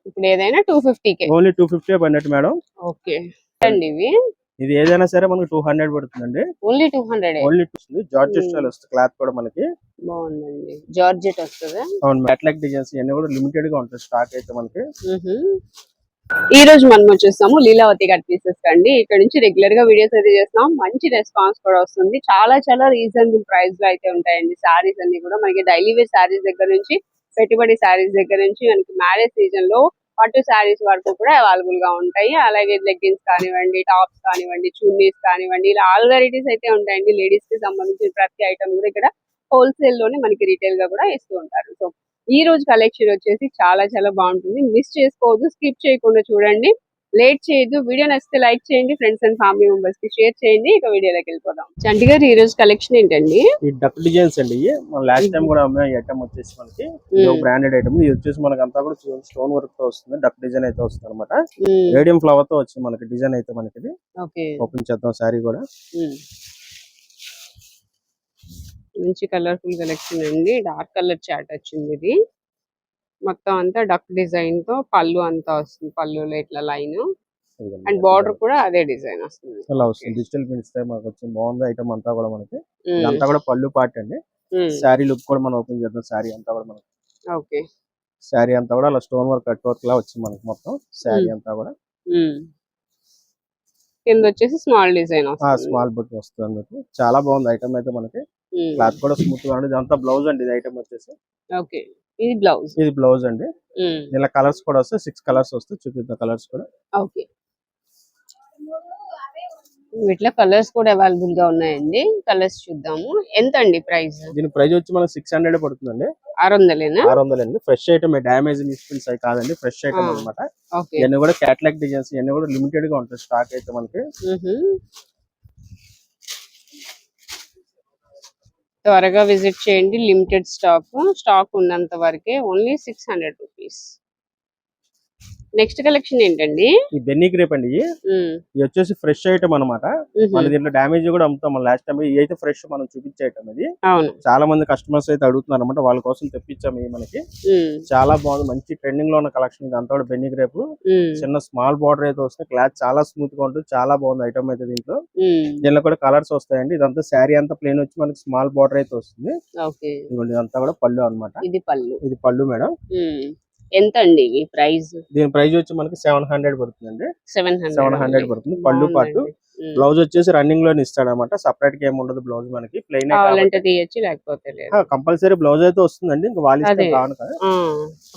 ఇప్పుడు ఏదైనా 250 ఓన్లీ 250 పడినట్టు మేడం. ఓకే అండి. ఇది ఏదైనా సరే మనకి 200 పడుతుందండి. ఓన్లీ 200 ఓన్లీ జార్జెట్ స్టైల్ వస్తుంది క్లాత్ కూడా మనకి. బాగుందండి. జార్జెట్ వస్తుందా? అవును, క్యాటలాగ్ డిజైన్స్ ఇవన్నీ కూడా లిమిటెడ్ గా ఉంటాయి స్టాక్ అయితే మనకి. ఈ రోజు మనం వచ్చేస్తాము లీలావతి కట్ పీసెస్ కండి. ఇక్కడ నుంచి రెగ్యులర్ గా వీడియోస్ అయితే చేస్తాం. మంచి రెస్పాన్స్ కూడా వస్తుంది. చాలా చాలా రీజనబుల్ ప్రైస్ లో అయితే ఉంటాయండి సారీస్ అన్ని కూడా. మనకి డైలీ వేర్ సారీస్ దగ్గర నుంచి పెట్టుబడి సారీస్ దగ్గర నుంచి మనకి మ్యారేజ్ సీజన్ లో పట్టు సారీస్ వరకు కూడా అవైలబుల్ గా ఉంటాయి. అలాగే లెగ్గిన్స్ కానివ్వండి, టాప్స్ కానివ్వండి, చున్నీస్ కానివ్వండి, ఇలా ఆల్ వెరైటీస్ అయితే ఉంటాయండి. లేడీస్ కి సంబంధించిన ప్రతి ఐటమ్ కూడా ఇక్కడ హోల్సేల్ లోనే మనకి రీటైల్ గా కూడా ఇస్తూ ఉంటారు. సో ఈ రోజు కలెక్షన్ వచ్చేసి చాలా చాలా బాగుంటుంది. మిస్ చేసుకోవద్దు, స్కిప్ చేయకుండా చూడండి, లేట్ చేయొద్దు. వీడియో నచ్చితే లైక్ చేయండి, ఫ్రెండ్స్ అండ్ ఫ్యామిలీ మెంబర్స్ కి షేర్ చేయండి. ఇక వీడియోలోకి వెళ్ళిపోదాం. చంటి గారు, ఈ రోజు కలెక్షన్ ఏంటండి? ఈ డక్ డిజైన్స్ అండి. మన లాస్ట్ టైం కూడా అమ్మాయి ఐటమ్ వచ్చేసి మనకి బ్రాండెడ్ ఐటమ్. ఇది వచ్చేసి మనకి అంతా కూడా స్టోన్ వర్క్ తో వస్తుంది. డక్ డిజైన్ అయితే వస్తుంది అనమాట. రేడియం ఫ్లవర్ తో వచ్చింది మనకి డిజైన్ అయితే మనకి. ఓపెన్ చేద్దాం సారీ కూడా. మంచి కలర్ఫుల్ కలెక్షన్ అండి. డార్క్ కలర్ చాట్ వచ్చింది. ఇది మొత్తం అంతా డక్ డిజైన్ తో పళ్ళు అంతా వస్తుంది. పళ్ళులో ఇట్లా లైన్ అండ్ బార్డర్ కూడా అదే డిజైన్ వస్తుంది. అలా వస్తుంది. డిజిటల్ ప్రింట్స్ తో మనకు వచ్చింది. బాగుంది ఐటమ్ అంతా కూడా మనకి. ఇదంతా కూడా పళ్ళు పార్ట్ అండి. శారీ లుక్ కూడా మనం ఓపెన్ చేద్దాం. శారీ అంతా కూడా మనకి. ఓకే, శారీ అంతా కూడా అలా స్టోన్ వర్క్ కట్ వర్క్ లా వచ్చింది మనకి మొత్తం శారీ అంతా కూడా. కింద వచ్చేసి స్మాల్ డిజైన్ వస్తుంది. స్మాల్ బుట్ వస్తుంది మీకు. చాలా బాగుంది ఐటమ్ అయితే మనకి. క్లాత్ కూడా స్మూత్ గా ఉంది. ఇదంతా బ్లౌజ్ అండి. ఇది ఐటమ్ వచ్చేసి. ఓకే, ఇది బ్లౌజ్. ఇది బ్లౌజ్ అండి. ఇలా కలర్స్ కూడా వస్తాయి. 6 కలర్స్ వస్తాయి. చూపిద్దాం కలర్స్ కూడా. ఓకే, వీటిలో కలర్స్ కూడా అవైలబుల్ గా ఉన్నాయండి. కలర్స్ చూద్దాము. ఎంత అండి ప్రైస్? దీని ప్రైస్ వచ్చి మనకి 600 పడుతుందండి. 600 అండి. ఫ్రెష్ ఐటమ్, డ్యామేజ్ మిస్ప్రింట్స్ అవి కాదండి. ఫ్రెష్ ఐటమ్ అనమాట. ఇవన్నీ కూడా క్యాటలాగ్ డిజైన్స్. ఇవన్నీ కూడా లిమిటెడ్ గా ఉంటాయి స్టాక్ అయితే మనకి. త్వరగా విజిట్ చేయండి. లిమిటెడ్ స్టాక్ ఉన్నంత వరకే. Only 600 rupees. నెక్స్ట్ కలెక్షన్ ఏంటండి? ఈ బెన్నీ క్రేప్ అండి. ఇది వచ్చేసి ఫ్రెష్ ఐటమ్ అనమాట. మన దీంట్లో డామేజ్ కూడా అమ్ముతాం. మన లాస్ట్ టైం ఇది అయితే ఫ్రెష్ మనం చూపించే ఐటమ్. ఇది చాలా మంది కస్టమర్స్ అయితే అడుగుతున్నారు అనమాట. వాళ్ళ కోసం తెప్పించాము. మనకి చాలా బాగుంది. మంచి ట్రెండింగ్ లో ఉన్న కలెక్షన్. ఇది అంతా కూడా బెన్నీ క్రేప్. చిన్న స్మాల్ బార్డర్ అయితే వస్తుంది. క్లాత్ చాలా స్మూత్ గా ఉంటుంది. చాలా బాగుంది ఐటమ్ అయితే. దీంట్లో కూడా కలర్స్ వస్తాయండి. ఇదంతా శారీ అంతా ప్లేన్ వచ్చి మనకి స్మాల్ బార్డర్ అయితే వస్తుంది. ఇదంతా కూడా పళ్ళు అనమాట. ఇది పళ్ళు మేడం. ఎంత అండి ప్రైస్? దీని ప్రైస్ వచ్చి మనకి 700 పడుతుందండి. 700 పడుతుంది. పళ్ళు పాటు. బ్లౌజ్ వచ్చేసి రన్నింగ్ లోనే ఇస్తాడు అనమాట. సపరేట్ గా ఏమి ఉండదు బ్లౌజ్ మనకి. ప్లెయిన్ కంపల్సరీ బ్లౌజ్ అయితే వస్తుందండి. ఇంకా వాళ్ళు ఇస్తే కాను కదా.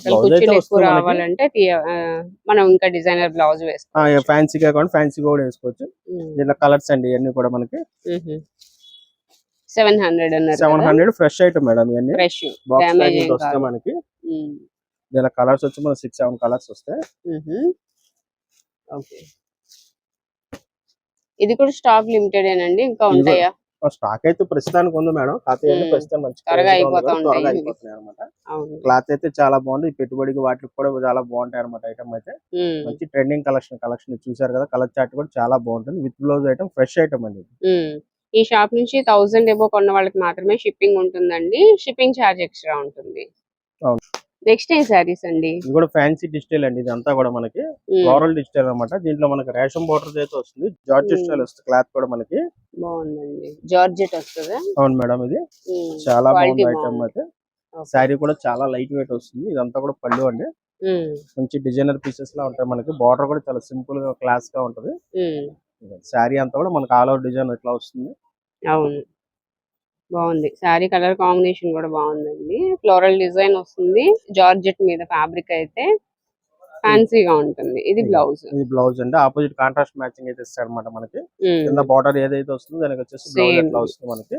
బ్లౌజ్ అయితే వస్తుంది. మనం ఇంకా డిజైనర్ బ్లౌజ్ వేసుకోవచ్చు. ఫ్యాన్సీగా కావాలి ఫ్యాన్సీ కూడా వేసుకోవచ్చు. దీంట్లో కలర్స్ అండి ఇవన్నీ కూడా మనకి. 700 ఫ్రెష్ ఐటమ్ మేడం. ఇవన్నీ బాక్స్ ప్యాకింగ్ వస్తాయి మనకి. దీని కలర్స్ వచ్చి మనకి 6-7 కలర్స్ వస్తాయి. ఇది కూడా స్టాక్ లిమిటెడ్ ఏనండి, ఇంకా ఉంటాయా? స్టాక్ అయితే ప్రస్తుతానికి ఉంది మేడం. కాకపోతే ప్రస్తుతం మంచి త్వరగా అయిపోతున్నాయి అనమాట. క్లాత్ అయితే చాలా బాగుంది. పెట్టుబడికి వాటికి కూడా చాలా బాగుంటాయి అనమాట. ఐటమ్ అయితే మంచి ట్రెండింగ్ కలెక్షన్ చూసారు కదా. కలర్ చార్ట్ కూడా చాలా బాగుంటుంది. With blouse item, fresh item అండి. ఈ షాప్ నుంచి 1000 ఎబో కొన్న వాళ్ళకి మాత్రమే షిప్పింగ్ ఉంటుందండి. షిప్పింగ్ ఛార్జ్ ఎక్స్ట్రా ఉంటుంది. నెక్స్ట్ ఏ సారీస్ అండి? ఇది కూడా ఫ్యాన్సీ డిజిటల్ అండి. ఇది అంతా కూడా మనకి ఫ్లోరల్ డిజిటల్ అన్నమాట. దీంట్లో మనకి రేషం బోర్డర్ అయితే వస్తుంది. జార్జెట్ స్టైల్ వస్తుంది. క్లాత్ కూడా మనకి బాగుందండి. జార్జెట్ వస్తుందా? అవును మేడం. ఇది చాలా బాగుంది ఐటమ్ అయితే. శారీ కూడా చాలా లైట్ వెయిట్ వస్తుంది. ఇదంతా కూడా పళ్ళు అండి. మంచి డిజైనర్ పీసెస్ లా ఉంటాయి మనకి. బార్డర్ కూడా చాలా సింపుల్ గా క్లాస్ గా ఉంటది. శారీ అంతా కూడా మనకి ఆల్ ఓవర్ డిజైన్ ఇట్లా వస్తుంది. అవును, బాగుంది. శారీ కలర్ కాంబినేషన్ కూడా బాగుందండి. ఫ్లోరల్ డిజైన్ వస్తుంది. జార్జెట్ మీద ఫ్యాబ్రిక్ అయితే ఫ్యాన్సీగా ఉంటుంది. ఇది బ్లౌజ్. ఇది బ్లౌజ్ అండి. ఆపోజిట్ కాంట్రాస్ట్ మ్యాచింగ్ అయితే ఇస్తాడు అనమాట మనకి. కింద బార్డర్ ఏదైతే వస్తుందో దానికి వచ్చేసి బ్లౌజ్ అట్లా వస్తుంది మనకి.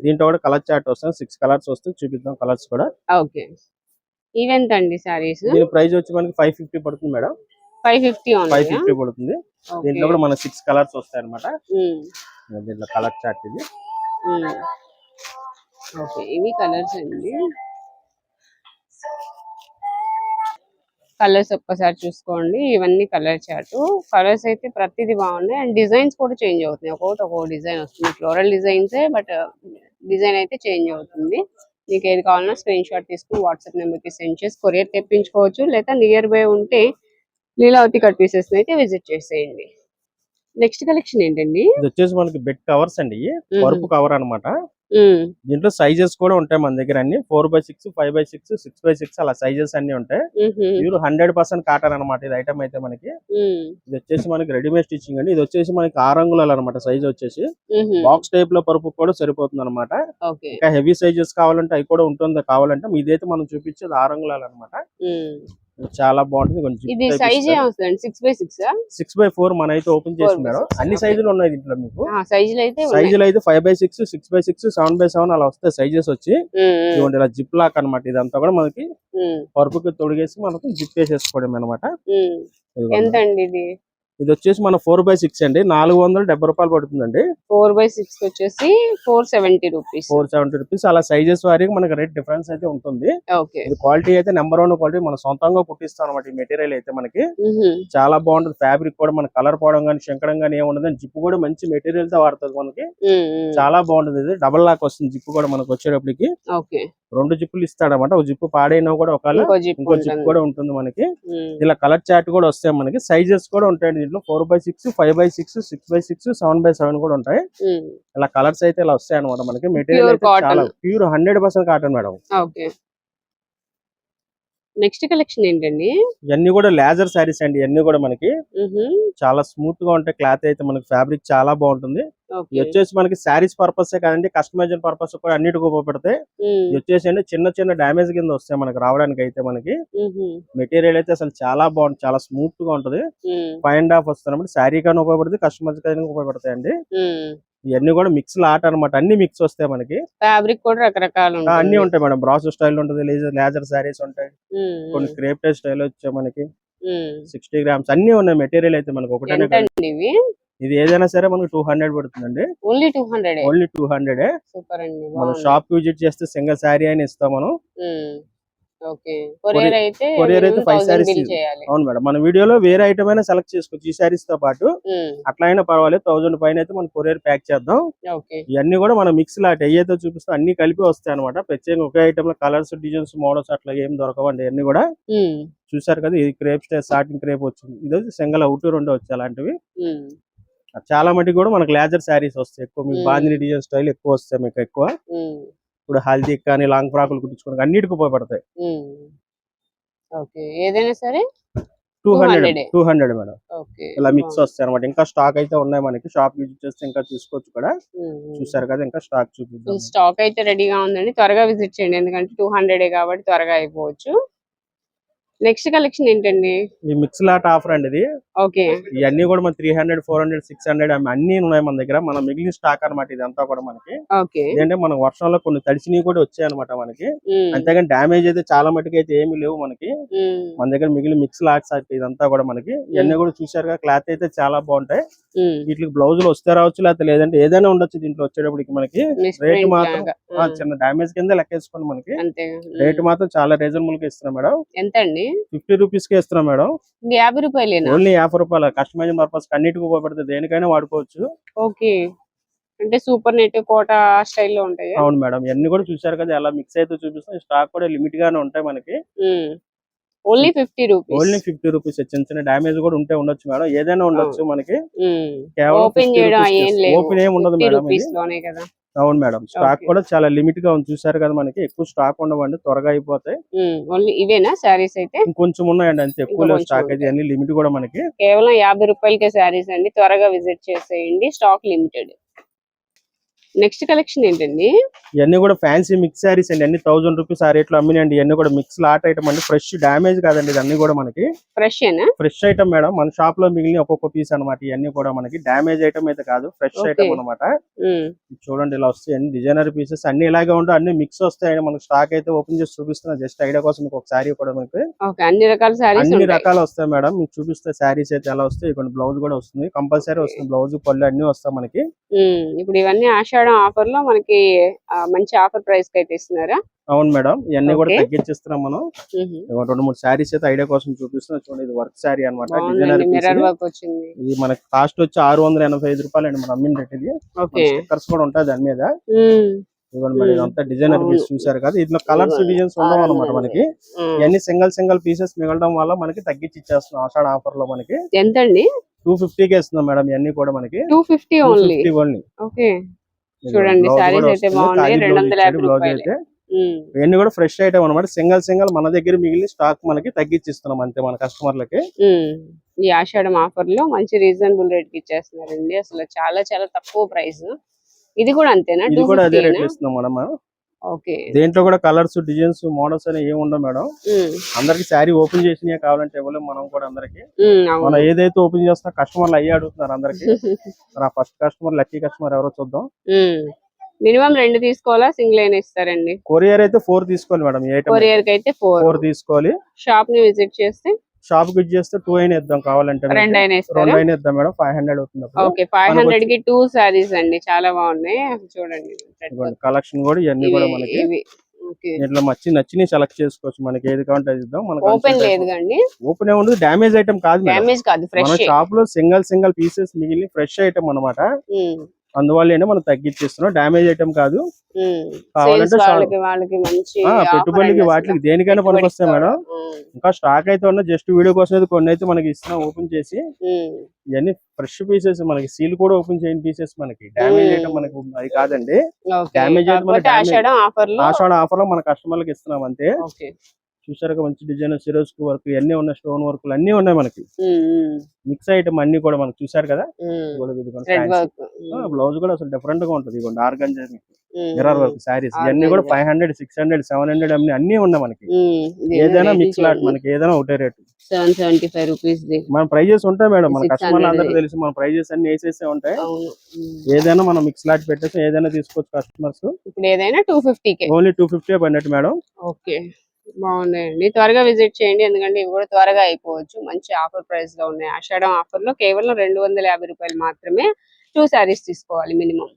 దీంట్లో కూడా కలర్ చార్ట్ వస్తుంది. 6 కలర్స్ వస్తుంది. చూపిద్దాం కలర్స్ కూడా. ఓకే, ఈవెంట్ అండి సారీస్. దీని ప్రైస్ వచ్చి మనకి 550 పడుతుంది మేడం. 550 పడుతుంది. దీంట్లో కూడా మనకి 6 కలర్స్ వస్తాయి అనమాట. దీంట్లో కలర్ చార్ట్ ఇది. ఓకే, ఇవి కలర్స్ అండి. కలర్స్ ఒక్కసారి చూసుకోండి. ఇవన్నీ కలర్ చార్ట్. కలర్స్ అయితే ప్రతిదీ బాగున్నాయి. అండ్ డిజైన్స్ కూడా చేంజ్ అవుతున్నాయి. ఒక్కొక్క డిజైన్ వస్తుంది. ఫ్లోరల్ డిజైన్సే, బట్ డిజైన్ అయితే చేంజ్ అవుతుంది. మీకు ఏది కావాలన్నా స్క్రీన్ షాట్ తీసుకుని వాట్సాప్ నెంబర్ కి సెండ్ చేసి కొరియర్ తెప్పించుకోవచ్చు, లేదా నియర్ బై ఉంటే లీలావతి కట్ పీసెస్ అయితే విజిట్ చేసేయండి. నెక్స్ట్ కలెక్షన్ ఏంటండి? ఇది వచ్చేసి మనకి బెడ్ కవర్స్ అండి, పరుపు కవర్ అన్నమాట. దీంట్లో సైజెస్ కూడా ఉంటాయి మన దగ్గర అన్ని 4x6, 5x6, 6x6 అలా సైజెస్ అన్ని ఉంటాయి. ప్యూర్ 100% కాటన్ అనమాట ఇది ఐటమ్ అయితే మనకి. ఇది వచ్చేసి మనకి రెడీమేడ్ స్టిచ్చింగ్ అండి. ఇది వచ్చేసి మనకి 6 అంగుళాలు అనమాట సైజ్ వచ్చేసి. బాక్స్ టైప్ లో పరుపు కూడా సరిపోతుంది అనమాట. ఇంకా హెవీ సైజెస్ కావాలంటే అవి కూడా ఉంటుంది, కావాలంటే ఇదైతే మనం చూపించేది 6 అంగుళాలు అనమాట. చాలా బాగుంటుంది. కొంచెం ఇది సైజ్ ఏమొస్తుంది? 6x6 6x4 మన అయితే ఓపెన్ చేసి మేడం. అన్ని సైజులు ఉన్నాయి దీంట్లో మీకు. సైజులు అయితే 5x6, 6x6, 7x7 అలా వస్తాయి సైజెస్ వచ్చి. ఇదిగోండి ఇలా జిప్ లాక్ అనమాట. ఇదంతా కూడా మనకి పరుపుకి తొడిగేసి మనకు జిప్ వేసేసుకోవడం అనమాట. ఎంత అండి ఇది? ఇది వచ్చేసి మన 4x6 అండి, 470 రూపాయలు పడుతుందండి. 4x6 వచ్చేసి 470 రూపీస్. 470 రూపీస్. అలా సైజెస్ వారికి మనకి రేట్ డిఫరెన్స్ అయితే ఉంటుంది. ఇది క్వాలిటీ అయితే నెంబర్ 1 క్వాలిటీ. మనం సొంతంగా కుట్టిస్తాం అనమాట. ఈ మెటీరియల్ అయితే మనకి చాలా బాగుంటుంది. ఫ్యాబ్రిక్ కూడా మన కలర్ పోవడం కానీ శంకడం కానీ ఏముండదు. జిప్ కూడా మంచి మెటీరియల్ తో వాడుతుంది మనకి. చాలా బాగుంటుంది. ఇది డబుల్ లాక్ వస్తుంది జిప్ కూడా మనకు వచ్చేటప్పటికి. 2 జిప్పులు ఇస్తాడనమాట. ఒక జిప్పు పాడైనా కూడా ఇంకో జిప్ కూడా ఉంటుంది మనకి. ఇలా కలర్ చార్ట్ కూడా వస్తాయి మనకి. సైజెస్ కూడా ఉంటాయండి దీంట్లో. 4x6, 5x6, 6x6, 7x7 కూడా ఉంటాయి. ఇలా కలర్స్ అయితే ఇలా వస్తాయి అనమాట మనకి. మెటీరియల్ అయితే చాలా pure 100% cotton madam. Next collection ఏంటండి? ఇవన్నీ కూడా లేజర్ సారీస్ అండి. ఇవన్నీ కూడా మనకి చాలా స్మూత్ గా ఉంటాయి. క్లాత్ అయితే మనకి ఫ్యాబ్రిక్ చాలా బాగుంటుంది. ఇది వచ్చేసి మనకి శారీస్ పర్పస్ కాదండి, కస్టమైజేషన్ పర్పస్ కూడా అన్నిటికీ ఉపయోగపడతాయి. ఇది వచ్చేసి అండి చిన్న డ్యామేజ్ కింద వస్తాయి మనకి రావడానికి అయితే మనకి. మెటీరియల్ అయితే అసలు చాలా బాగుంటుంది, చాలా స్మూత్ గా ఉంటది. 5.5 వస్తున్నప్పుడు శారీ కానీ ఉపయోగపడుతుంది, కస్టమర్స్ కానీ ఉపయోగపడతాయి అండి. ఇవన్నీ కూడా మిక్స్ లాట్ అనమాట. అన్ని మిక్స్ వస్తాయి మనకి. ఫ్యాబ్రిక్ కూడా రకరకాలు అన్ని ఉంటాయి మేడం. బ్రాసో స్టైల్ ఉంటుంది, లేజర్ సారీస్ ఉంటాయి, కొన్ని క్రేప్ టైప్ స్టైల్ వచ్చాయి మనకి. 60 గ్రామ్స్ అన్ని ఉన్నాయి. మెటీరియల్ అయితే మనకి ఒకటే. ఇది ఏదైనా సరే మనకి 200 పడుతుందండి. ఓన్లీ 200. సూపర్ అండి. మనం షాప్ విజిట్ చేస్తే సింగిల్ శారీ అని ఇస్తాం మనం. కొరియర్ అయితే 5 సారీస్. అవును మేడం. మన వీడియోలో వేరే ఐటమ్ అయినా సెలెక్ట్ చేసుకోవచ్చు ఈ సారీస్ తో పాటు. అట్లా అయినా పర్వాలేదు. 1000 పైన అయితే మనం కొరియర్ ప్యాక్ చేద్దాం. ఇవన్నీ కూడా మన మిక్స్ లాట్ ఏదైతే చూపిస్తాం అన్ని కలిపి వస్తాయి అనమాట. ప్రత్యేకంగా ఒకే ఐటమ్ లో కలర్స్, డిజైన్స్, మోడల్స్ అట్లా ఏం దొరకవండి. అన్ని కూడా చూసారు కదా. ఇది క్రేప్ స్టైల్ స్టార్టింగ్ క్రేప్ వచ్చింది. ఇది సింగిల్ అవుట్ 2 వచ్చి అలాంటివి. చాలా మటుకు కూడా మనకు లేజర్ శారీస్ వస్తాయి ఎక్కువ. మీకు బాందిని డిజైన్ స్టైల్ ఎక్కువ వస్తాయి మీకు ఎక్కువ. ఇప్పుడు హల్దీ కానీ లాంగ్ ఫ్రాకులు కుట్టించుకోవడానికి అన్నిటికీ ఉపయోగపడతాయి. ఏదైనా సరే 200 మేడం. ఇలా మిక్స్ వస్తాయి అనమాట. ఇంకా స్టాక్ అయితే ఉన్నాయి మనకి. షాప్ విజిట్ చేస్తే ఇంకా చూసుకోవచ్చు కూడా. చూసారు కదా. ఇంకా స్టాక్ చూపిద్దాం. స్టాక్ అయితే రెడీగా ఉందండి, త్వరగా విజిట్ చేయండి. ఎందుకంటే 200 కాబట్టి త్వరగా అయిపోవచ్చు. నెక్స్ట్ కలెక్షన్ ఏంటండి? ఈ మిక్స్ లాట్ ఆఫర్ అండి ఇది. ఇవన్నీ కూడా మన 300, 400, 600 అన్ని ఉన్నాయి మన దగ్గర. మన మిగిలిన స్టాక్ అనమాట ఇదంతా కూడా మనకి. ఏంటంటే మన వర్షంలో కొన్ని తడిసినవి కూడా వచ్చాయి అనమాట మనకి. అంతేగాని డ్యామేజ్ అయితే చాలా మటుకు అయితే ఏమి లేవు మనకి. మన దగ్గర మిగిలిన మిక్స్ లాట్స్ ఇదంతా కూడా మనకి. ఇవన్నీ కూడా చూసారుగా. క్లాత్ అయితే చాలా బాగుంటాయి. వీటికి బ్లౌజులు వస్తే రావచ్చు, లేకపోతే లేదంటే ఏదైనా ఉండొచ్చు. దీంట్లో వచ్చేటప్పటికి మనకి రేట్ మాత్రం చిన్న డ్యామేజ్ కింద లెక్కేసుకోండి మనకి. రేట్ మాత్రం చాలా రీజనబుల్ గా ఇస్తున్నాం మేడం. ఎంత అండి? 50 రూపీస్ కే ఇస్తున్నాం మేడం. 50 రూపాయలేనా? ఓన్లీ 50 రూపాయలు. కస్టమైజింగ్ పర్పస్ అన్నిటికీ ఉపయోగపడుతుంది. దేనికైనా వాడుకోవచ్చు. అంటే సూపర్ నెట్ కోట స్టైల్లో ఉంటాయి. అవును మేడం. ఇవన్నీ కూడా చూసారు కదా ఎలా మిక్స్ అయితే చూపిస్తాం. స్టాక్ కూడా లిమిట్ గానే ఉంటాయి మనకి. Only 50 rupees. Only 50 rupees. చిన్న డ్యామేజ్ కూడా ఉండొచ్చు మేడం. ఏదైనా ఉండొచ్చు మనకి. ఓపెన్ చేయడం ఏం లేదు. ఓపెన్ ఏం ఉండదు మేడం. అవును మేడం. స్టాక్ కూడా చాలా లిమిట్ గా ఉంది. చూసారు కదా మనకి. ఎక్కువ స్టాక్ ఉండవండి, త్వరగా అయిపోతాయి. ఓన్లీ ఇవేనా సారీస్ అయితే? ఇంకొంచెం ఉన్నాయండి అంతే. ఎక్కువ స్టాక్ అయితే అన్ని లిమిట్ కూడా మనకి. కేవలం 50 రూపాయలకే సారీస్ అండి. త్వరగా విజిట్ చేసేయండి. Stock limited. నెక్స్ట్ కలెక్షన్ ఏంటండి? ఇవన్నీ కూడా ఫ్యాన్సీ మిక్స్ సారీస్ అండి. అన్ని 1000 రూపీస్ ఆ రేట్ లో అమ్మినండి. ఇవన్నీ కూడా మిక్స్ లాట్ ఐటమ్ అండి. ఫ్రెష్ డ్యామేజ్ కాదండి. ఇవన్నీ కూడా మనకి ఫ్రెష్ ఐటమ్ మేడం. మన షాప్ లో మిగిలిన ఒక్కొక్క పీస్ అనమాట. ఇవన్నీ కూడా మనకి డ్యామేజ్ ఐటమ్ అయితే కాదు, ఫ్రెష్ ఐటమ్ అనమాట. చూడండి ఇలా వస్తాయి డిజైనర్ పీసెస్. అన్ని ఇలాగే ఉంటాయి, అన్ని మిక్స్ వస్తాయి. మనకి స్టాక్ అయితే ఓపెన్ చేసి చూపిస్తున్నా జస్ట్ ఐడియా కోసం. మీకు ఒక సారీ కూడా మనకి అన్ని రకాలు వస్తాయి మేడం. మీకు చూపిస్తే సారీస్ అయితే ఎలా వస్తాయి. ఇక్కడ బ్లౌజ్ కూడా వస్తుంది, కంపల్సరీ వస్తుంది. బ్లౌజ్ పళ్ళు అన్ని వస్తాయి మనకి. ఇప్పుడు ఇవన్నీ ఆషాఢం ఆఫర్ లో మనకి మంచి ఆఫర్ ప్రైస్ కి అయితే ఇస్తున్నారా? అవును మేడం. ఇవన్నీ కూడా తగ్గించేస్తున్నాం మనం. 2-3 సారీస్ అయితే ఐడియా కోసం చూపిస్తున్నా. చూడండి ఇది వర్క్ సారీ అనమాట. ఇది మనకి కాస్ట్ వచ్చి 685 రూపాయలు అండి. మనం అమ్మిన రేట్ ఇది. స్టిక్కర్స్ కూడా ఉంటాయి దాని మీద. ఇదిగోండి మరి ఇదంతా డిజైనర్ అవును. పీస్ చూసారు కదా, ఇట్లా కలర్స్ డిజైన్స్ ఉండవు అనమాట మనకి. ఇవన్నీ సింగిల్ పీసెస్ మిగలడం వల్ల మనకి తగ్గించి ఇచ్చేస్తున్నాం ఆషాఢ ఆఫర్ లో. మనకి ఎంతండి? 250 కి ఇస్తున్నాం మేడం ఇవన్నీ కూడా మనకి. 250 ఓన్లీ. 250 ఓన్లీ. ఓకే, చూడండి సారీస్ అయితే బాగున్నాయి. 250 బ్లౌజ్ రూపాయలు. అయితే ఇవన్నీ కూడా ఫ్రెష్ ఐటమ్ అనమాట. సింగిల్ మన దగ్గర మిగిలిన స్టాక్ మనకి తగ్గించి ఇస్తున్నాం అంతే మన కస్టమర్లకి. ఈ ఆషాఢం ఆఫర్ లో మంచి రీజనబుల్ రేట్ కి ఇచ్చేస్తున్నారండి. అసలు చాలా చాలా తక్కువ ప్రైస్. ఇది కూడా అంతేనా? ఇది కూడా అదే రేట్ ఇస్తున్నాం మేడం. ఓకే, దేంట్లో కూడా కలర్స్ డిజైన్స్ మోడల్స్ అని ఏమి ఉండవు మేడం. అందరికి శారీ ఓపెన్ చేసినవి కావాలంటే ఇవ్వలేము మనం కూడా అందరికి. మనం ఏదైతే ఓపెన్ చేస్తున్నా కస్టమర్లు అయ్యి అడుగుతున్నారు అందరికి. ఆ ఫస్ట్ కస్టమర్ లక్కీ కస్టమర్ ఎవరో చూద్దాం. మినిమం 2 తీసుకోవాలా, సింగిల్ అయినా ఇస్తారండి? కొరియర్ అయితే 4 తీసుకోవాలి మేడం. కొరియర్ కి అయితే 4 తీసుకోవాలి. షాప్ ని విజిట్ చేస్తే షాప్ కి చేస్తే 2 అయినా ఇద్దాం కావాలంటే. 2 అయినా ఇద్దాం మేడం. 500 అవుతుంది. ఓకే, 500 కి 2 సారీస్ అండి. చాలా బాగున్నాయి చూడండి. కలెక్షన్ కూడా ఇవన్నీ కూడా మనకి ఇట్లా నచ్చిన సెలెక్ట్ చేసుకోవచ్చు. మనకి ఏది కావాలంటే అది ఇద్దాం. మనకి ఓపెన్ లేదు కండి. ఓపెన్ ఏ ఉండదు. డ్యామేజ్ ఐటమ్ కాదు. డ్యామేజ్ కాదు, ఫ్రెష్. మన షాప్ లో సింగిల్ పీసెస్ మిగిలిన ఫ్రెష్ ఐటమ్ అన్నమాట. అందువల్ల మనం తగ్గించేస్తున్నాం. డ్యామేజ్ ఐటమ్ కాదు. కావాలంటే వాళ్ళకి మంచి పెట్టుబడికి వాటికి దేనికైనా పనికొస్తాయి మేడం. ఇంకా స్టాక్ అయితే ఉన్నా జస్ట్ వీడియో కోసం కొన్ని అయితే మనకి ఇస్తున్నాం ఓపెన్ చేసి. ఇవన్నీ ఫ్రెష్ పీసెస్ మనకి. సీల్ కూడా ఓపెన్ చేయని పీసెస్ మనకి. డ్యామేజ్ ఐటమ్ మనకి అది కాదండి. డ్యామేజ్ ఆషాఢ ఆఫర్ లో మన కస్టమర్లకు ఇస్తున్నాం అంతే. చూసారుగా మంచి డిజైన్ సిరోజ్ వర్క్ ఇవన్నీ ఉన్నాయి. స్టోన్ వర్క్ అన్ని ఉన్నాయి మనకి. మిక్స్ ఐటమ్ అన్ని కూడా మనకి చూసారు కదా. బ్లౌజ్ కూడా అసలు డిఫరెంట్ గా ఉంటది. ఆర్గంజా మిర్రర్ వర్క్ సారీస్ ఇవన్నీ కూడా 500, 600, 700 అన్ని ఉన్నాయి మనకి. ఏదైనా మిక్స్ లాట్ మనకి. ఏదైనా ఒకటే రేటు 775 రూపీస్. మన ప్రైజెస్ ఉంటాయి మేడం. మన కస్టమర్లు అందరికీ తెలుసు మన ప్రైజెస్ అన్ని వేసేసే ఉంటాయి. ఏదైనా మనం మిక్స్ లాట్ పెట్టేసి ఏదైనా తీసుకోవచ్చు కస్టమర్స్. ఇప్పుడు ఏదైనా 250 ఓన్లీ 250 పడినట్టు మేడం. ఓకే, బాగున్నాయండి. త్వరగా విజిట్ చేయండి, ఎందుకంటే ఇవి కూడా త్వరగా అయిపోవచ్చు. మంచి ఆఫర్ ప్రైస్ లో ఉన్నాయి. ఆషాఢం ఆఫర్ లో కేవలం 250 రూపాయలు మాత్రమే 2 సారీస్ తీసుకోవాలి మినిమం.